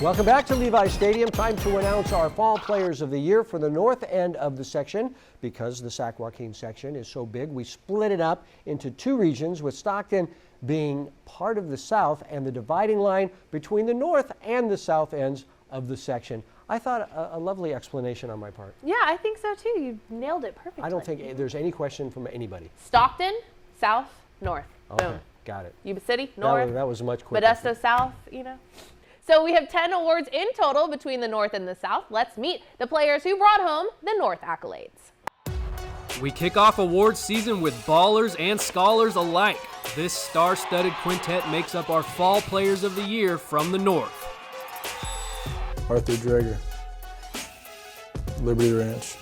Welcome back to Levi Stadium. Time to announce our Fall Players of the Year for the north end of the section. Because the Sac-Joaquin section is so big, we split it up into two regions, with Stockton being part of the south and the dividing line between the north and the south ends of the section. I thought a lovely explanation on my part. Yeah, I think so too. You nailed it perfectly. I don't think there's any question from anybody. Stockton, south, north. Okay, Boom. got it. Yuba City, north. That was much quicker. Modesto, south, you know. So we have 10 awards in total between the north and the south. Let's meet the players who brought home the north accolades. We kick off awards season with ballers and scholars alike. This star-studded quintet makes up our Fall Players of the Year from the north. Arthur Dreger, Liberty Ranch.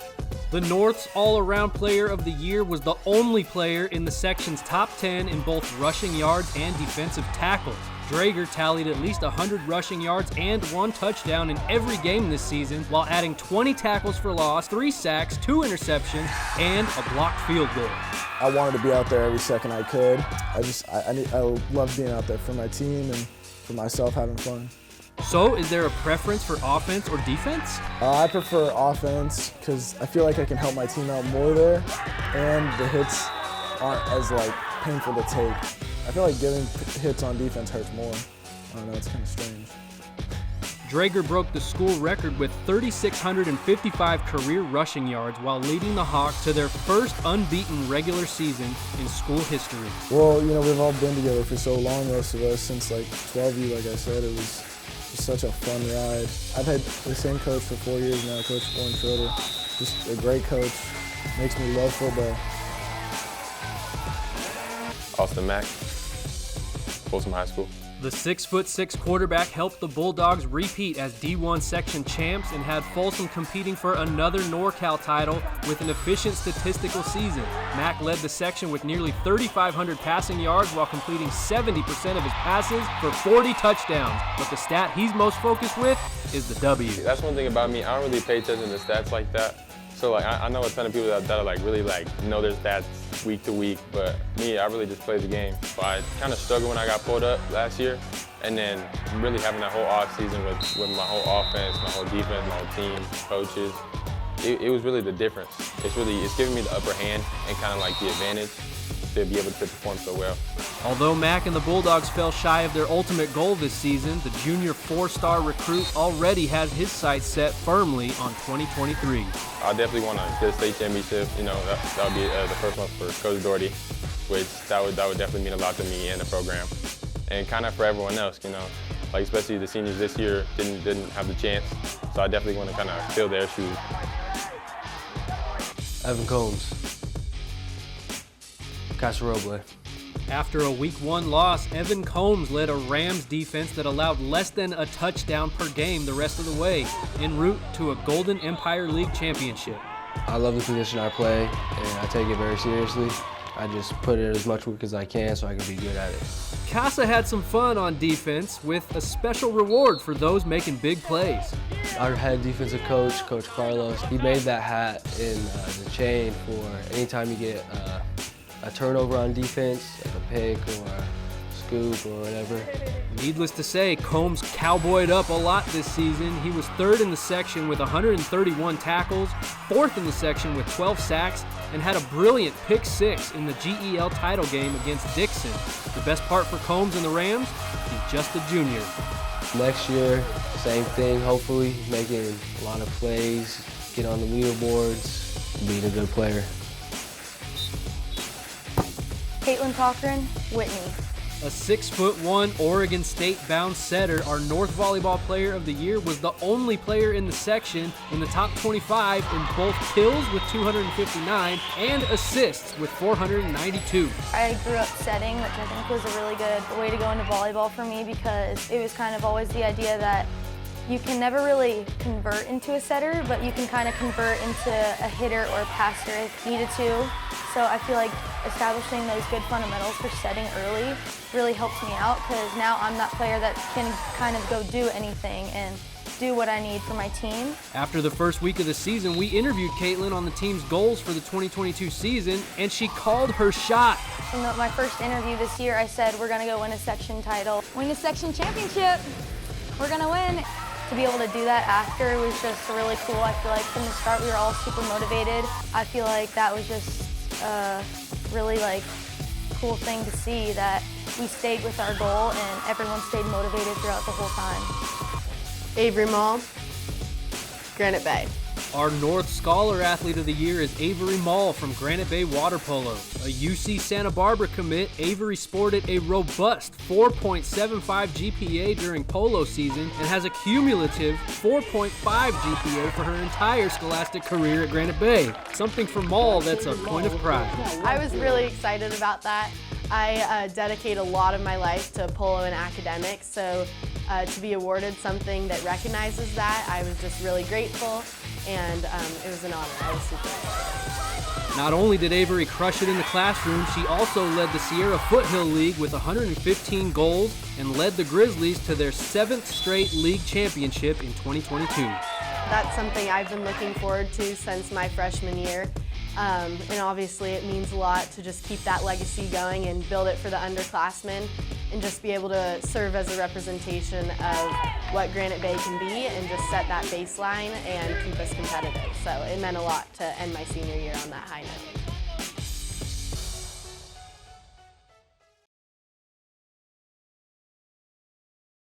The North's all-around player of the year was the only player in the section's top 10 in both rushing yards and defensive tackles. Drager tallied at least 100 rushing yards and 1 touchdown in every game this season, while adding 20 tackles for loss, 3 sacks, 2 interceptions, and a blocked field goal. I wanted to be out there every second I could. I love being out there for my team and for myself, having fun. So, is there a preference for offense or defense? I prefer offense because I feel like I can help my team out more there, and the hits aren't as painful to take. I feel like giving hits on defense hurts more. I don't know, it's kind of strange. Drager broke the school record with 3,655 career rushing yards while leading the Hawks to their first unbeaten regular season in school history. Well, we've all been together for so long, most of us, since 12U, like I said. It was such a fun ride. I've had the same coach for 4 years now, Coach Warren Schroeder. Just a great coach, makes me love football. Austin Mack, Folsom High School. The 6'6" quarterback helped the Bulldogs repeat as D1 section champs and had Folsom competing for another NorCal title with an efficient statistical season. Mack led the section with nearly 3,500 passing yards while completing 70% of his passes for 40 touchdowns. But the stat he's most focused with is the W. That's one thing about me. I don't really pay attention to stats like that. So I know a ton of people that are really know their stats week to week, but me, I really just play the game. But I kind of struggled when I got pulled up last year, and then really having that whole off season with my whole offense, my whole defense, my whole team, coaches. It was really the difference. It's giving me the upper hand and kind of the advantage to be able to perform so well. Although Mack and the Bulldogs fell shy of their ultimate goal this season, the junior 4-star recruit already has his sights set firmly on 2023. I definitely want to get a state championship. That would be the first one for Coach Doherty, which that would definitely mean a lot to me and the program, and kind of for everyone else. Especially the seniors this year didn't have the chance, so I definitely want to kind of fill their shoes. Evan Combs, Casa Roble. After a Week 1 loss, Evan Combs led a Rams defense that allowed less than a touchdown per game the rest of the way, en route to a Golden Empire League championship. I love the position I play, and I take it very seriously. I just put in as much work as I can so I can be good at it. Casa had some fun on defense with a special reward for those making big plays. Our head defensive coach, Coach Carlos, he made that hat in the chain for anytime you get a turnover on defense, like a pick or a scoop or whatever. Needless to say, Combs cowboyed up a lot this season. He was 3rd in the section with 131 tackles, 4th in the section with 12 sacks, and had a brilliant pick 6 in the GEL title game against Dixon. The best part for Combs and the Rams? He's just a junior. Next year, same thing, hopefully, making a lot of plays, get on the leaderboards, being a good player. Caitlin Cochran, Whitney. A 6'1" Oregon State-bound setter, our North Volleyball Player of the Year, was the only player in the section in the top 25 in both kills with 259 and assists with 492. I grew up setting, which I think was a really good way to go into volleyball for me because it was kind of always the idea that you can never really convert into a setter, but you can kind of convert into a hitter or a passer if needed to. So I feel like establishing those good fundamentals for setting early really helps me out because now I'm that player that can kind of go do anything and do what I need for my team. After the first week of the season, we interviewed Caitlin on the team's goals for the 2022 season, and she called her shot. In my first interview this year, I said, we're gonna go win a section title. Win a section championship. We're gonna win. to be able to do that after was just really cool. I feel like from the start we were all super motivated. I feel like that was just a really cool thing to see, that we stayed with our goal and everyone stayed motivated throughout the whole time. Avery Mall, Granite Bay. Our North Scholar Athlete of the Year is Avery Mall from Granite Bay Water Polo. A UC Santa Barbara commit, Avery sported a robust 4.75 GPA during polo season and has a cumulative 4.5 GPA for her entire scholastic career at Granite Bay. Something for Mall that's a point of pride. I was really excited about that. I dedicate a lot of my life to polo and academics, so to be awarded something that recognizes that, I was just really grateful, and it was an honor. I was super excited. Not only did Avery crush it in the classroom, she also led the Sierra Foothill League with 115 goals and led the Grizzlies to their 7th straight league championship in 2022. That's something I've been looking forward to since my freshman year. And obviously it means a lot to just keep that legacy going and build it for the underclassmen and just be able to serve as a representation of what Granite Bay can be and just set that baseline and keep us competitive. So it meant a lot to end my senior year on that high note.